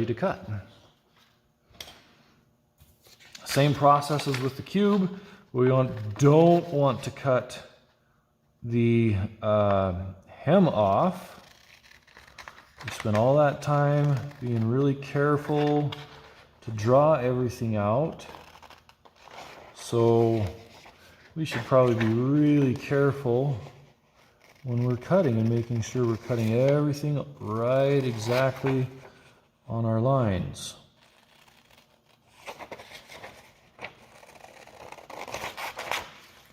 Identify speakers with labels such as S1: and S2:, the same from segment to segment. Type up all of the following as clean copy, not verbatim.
S1: to cut. Same process as with the cube. We don't want to cut the hem off. We spend all that time being really careful to draw everything out. So we should probably be really careful when we're cutting and making sure we're cutting everything right exactly on our lines.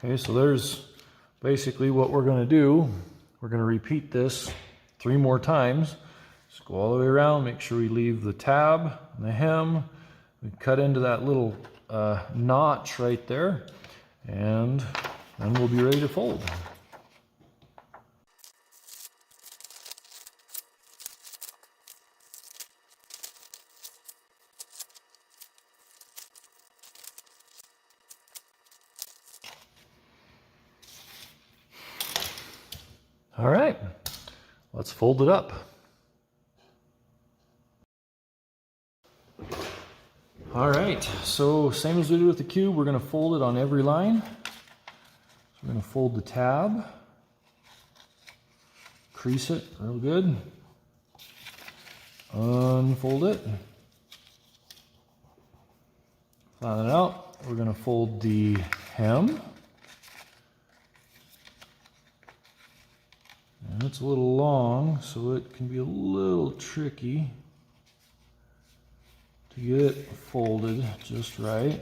S1: Okay, so there's basically what we're going to do. We're going to repeat this 3 more times. Just go all the way around, make sure we leave the tab and the hem. We cut into that little notch right there, and then we'll be ready to fold. All right, let's fold it up. All right, so same as we did with the cube, we're going to fold it on every line. So we're going to fold the tab, crease it real good, unfold it, flatten it out. We're going to fold the hem. And it's a little long, so it can be a little tricky to get it folded just right.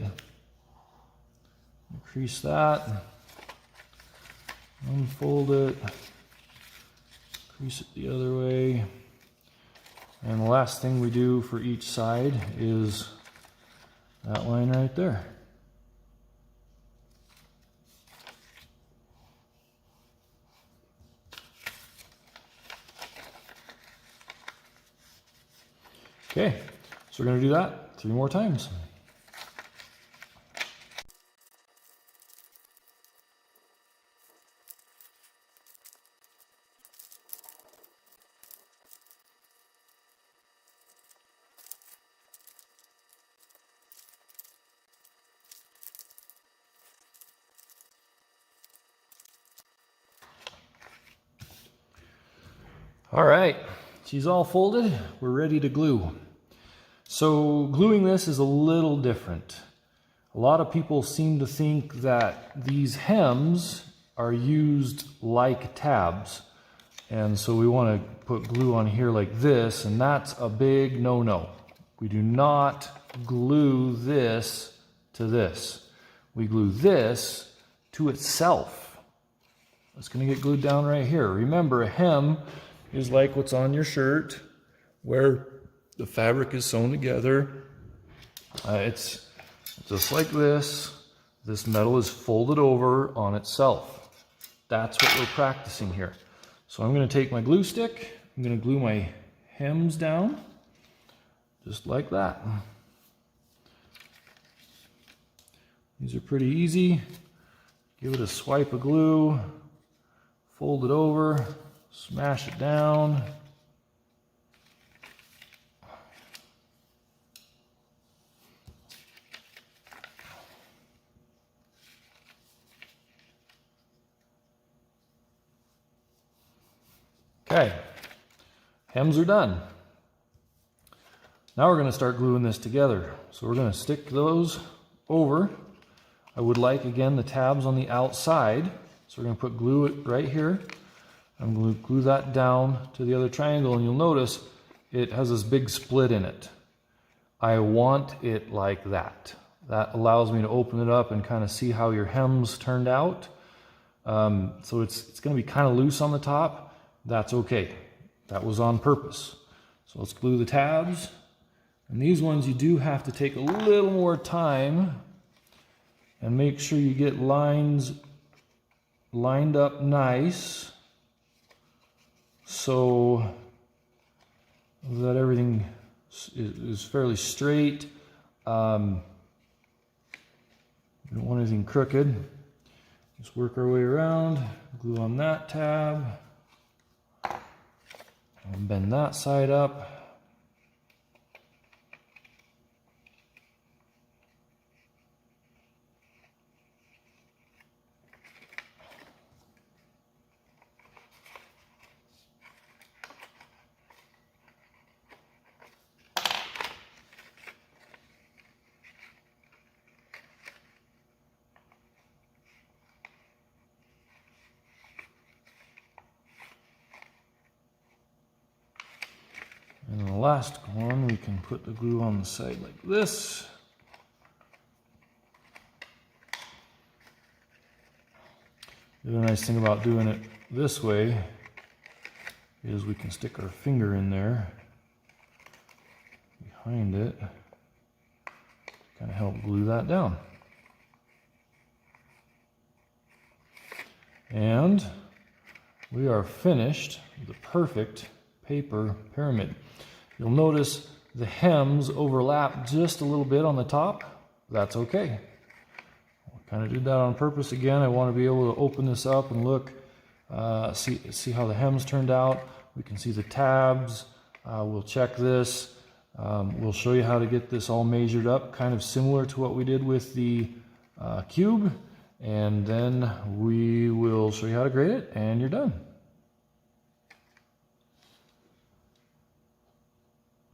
S1: Crease that, unfold it, crease it the other way. And the last thing we do for each side is that line right there. Okay, so we're going to do that 3 more times. All right, she's all folded. We're ready to glue. So gluing this is a little different. A lot of people seem to think that these hems are used like tabs. And so we want to put glue on here like this, and that's a big no-no. We do not glue this to this. We glue this to itself. It's going to get glued down right here. Remember, a hem is like what's on your shirt, where the fabric is sewn together. It's just like this. This metal is folded over on itself. That's what we're practicing here. So I'm going to take my glue stick. I'm going to glue my hems down, just like that. These are pretty easy. Give it a swipe of glue, fold it over, smash it down. Okay, hems are done. Now we're going to start gluing this together. So we're going to stick those over. I would like, again, the tabs on the outside. So we're going to put glue it right here. I'm going to glue that down to the other triangle, and you'll notice it has this big split in it. I want it like that. That allows me to open it up and kind of see how your hems turned out. So it's going to be kind of loose on the top. That's okay. That was on purpose. So let's glue the tabs. And these ones you do have to take a little more time and make sure you get lines lined up nice so that everything is fairly straight. We don't want anything crooked. Just work our way around, glue on that tab. And bend that side up. last one, we can put the glue on the side like this. The other nice thing about doing it this way is we can stick our finger in there behind it, kind of help glue that down. And we are finished with a perfect paper pyramid. You'll notice the hems overlap just a little bit on the top. That's okay. I kind of did that on purpose again. I want to be able to open this up and look, see how the hems turned out. We can see the tabs. We'll check this. We'll show you how to get this all measured up, kind of similar to what we did with the cube. And then we will show you how to grade it, and you're done.